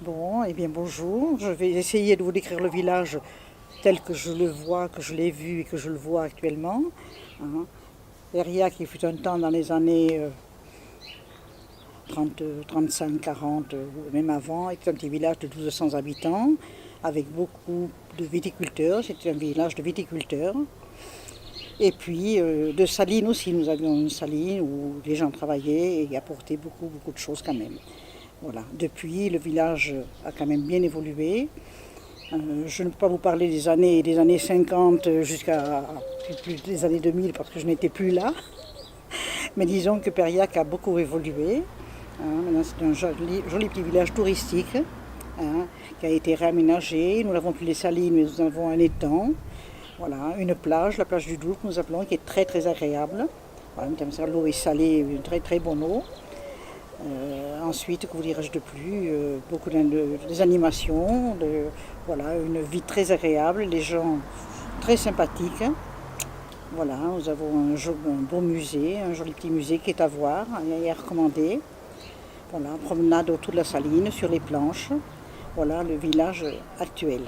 Bon, eh bien bonjour. Je vais essayer de vous décrire le village tel que je le vois, que je l'ai vu et que je le vois actuellement. Hein. Verrières qui fut un temps dans les années 30, 35, 40, même avant, était un petit village de 1200 habitants avec beaucoup de viticulteurs. C'était un village de viticulteurs. Et puis de salines aussi. Nous avions une saline où les gens travaillaient et apportaient beaucoup de choses quand même. Voilà. Depuis, le village a quand même bien évolué. Je ne peux pas vous parler des années 50 jusqu'à plus des années 2000 parce que je n'étais plus là. Mais disons que Périac a beaucoup évolué. Maintenant, c'est un joli petit village touristique qui a été réaménagé. Nous n'avons plus les salines, mais nous avons un étang. Voilà, une plage, la plage du Doubs que nous appelons, qui est très agréable. Voilà, l'eau est salée, une très bonne eau. Ensuite, que vous dirais-je de plus, beaucoup des animations, voilà, une vie très agréable, les gens très sympathiques. Voilà, nous avons un beau musée, un joli petit musée qui est à voir et à recommander. Voilà, promenade autour de la saline, sur les planches. Voilà le village actuel.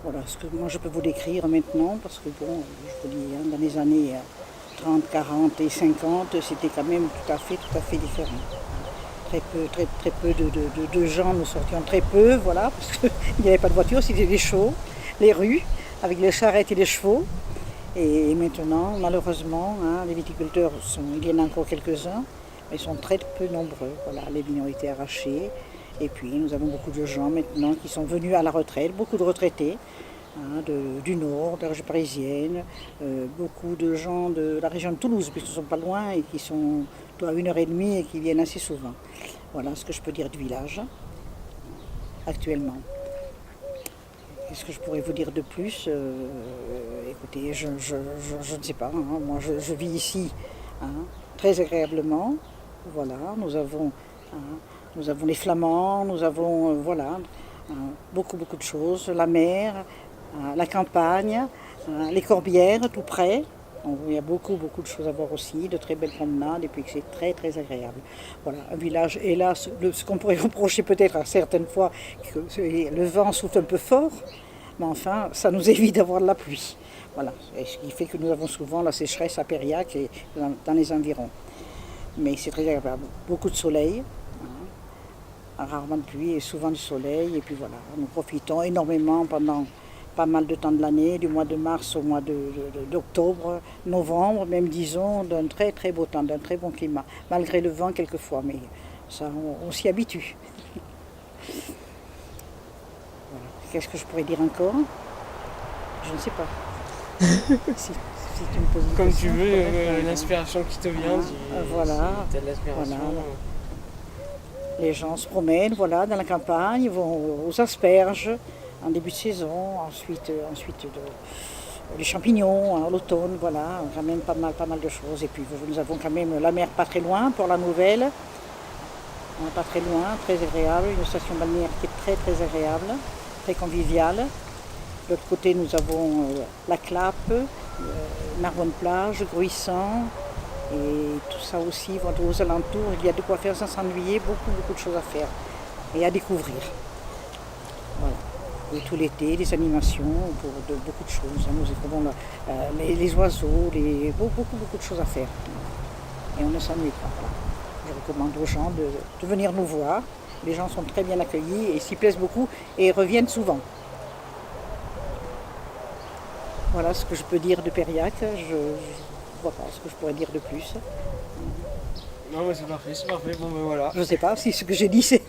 Voilà ce que moi je peux vous décrire maintenant, parce que bon, je vous dis, dans les années 30, 40 et 50, c'était quand même tout à fait différent. Très peu de gens, nous sortions très peu, voilà, parce qu'il n'y avait pas de voiture, c'était les chevaux, les rues, avec les charrettes et les chevaux. Et maintenant, malheureusement, les viticulteurs, il y en a encore quelques-uns, mais ils sont très peu nombreux. Voilà, les vignes ont été arrachés. Et puis, nous avons beaucoup de gens maintenant qui sont venus à la retraite, beaucoup de retraités du nord, de la région parisienne, beaucoup de gens de la région de Toulouse, puisqu'ils ne sont pas loin et qui sont à 1 heure et demie et qui viennent assez souvent. Voilà ce que je peux dire du village actuellement. Qu'est-ce que je pourrais vous dire de plus? Écoutez, je ne sais pas. Moi, je vis ici très agréablement. Voilà, nous avons les flamands, nous avons voilà, beaucoup de choses. La mer, la campagne, les Corbières, tout près. Donc, il y a beaucoup de choses à voir aussi, de très belles promenades, et puis que c'est très agréable. Voilà, un village, hélas, ce qu'on pourrait reprocher peut-être à certaines fois, que le vent souffle un peu fort, mais enfin, ça nous évite d'avoir de la pluie. Voilà, et ce qui fait que nous avons souvent la sécheresse à Périac et dans les environs. Mais c'est très agréable, beaucoup de soleil, rarement de pluie et souvent du soleil, et puis voilà, nous profitons énormément pendant pas mal de temps de l'année, du mois de mars au mois d'octobre, novembre, même disons, d'un très beau temps, d'un très bon climat, malgré le vent quelquefois, mais ça, on s'y habitue. Voilà. Qu'est-ce que je pourrais dire encore? Je ne sais pas. Si tu me poses une Comme tu question, veux, répondre. l'inspiration qui te vient, Voilà, si t'as de l'inspiration. voilà. Les gens se promènent voilà, dans la campagne, ils vont aux asperges en début de saison, ensuite les champignons à l'automne, voilà, quand même pas mal de choses. Et puis nous avons quand même la mer pas très loin, pour la Nouvelle, pas très loin, très agréable, une station balnéaire qui est très agréable, très conviviale. De l'autre côté, nous avons la Clappe, Narbonne-Plage, Gruissant, et tout ça aussi, aux alentours, il y a de quoi faire sans s'ennuyer, beaucoup de choses à faire et à découvrir. Voilà. Et tout l'été, des animations pour beaucoup de choses. Nous avons les oiseaux, beaucoup de choses à faire. Et on ne s'ennuie pas. Voilà. Je recommande aux gens de venir nous voir. Les gens sont très bien accueillis et s'y plaisent beaucoup et reviennent souvent. Voilà ce que je peux dire de Périac. Je ne vois pas ce que je pourrais dire de plus. Non, mais c'est parfait. Bon, ben voilà. Je ne sais pas si ce que j'ai dit c'est...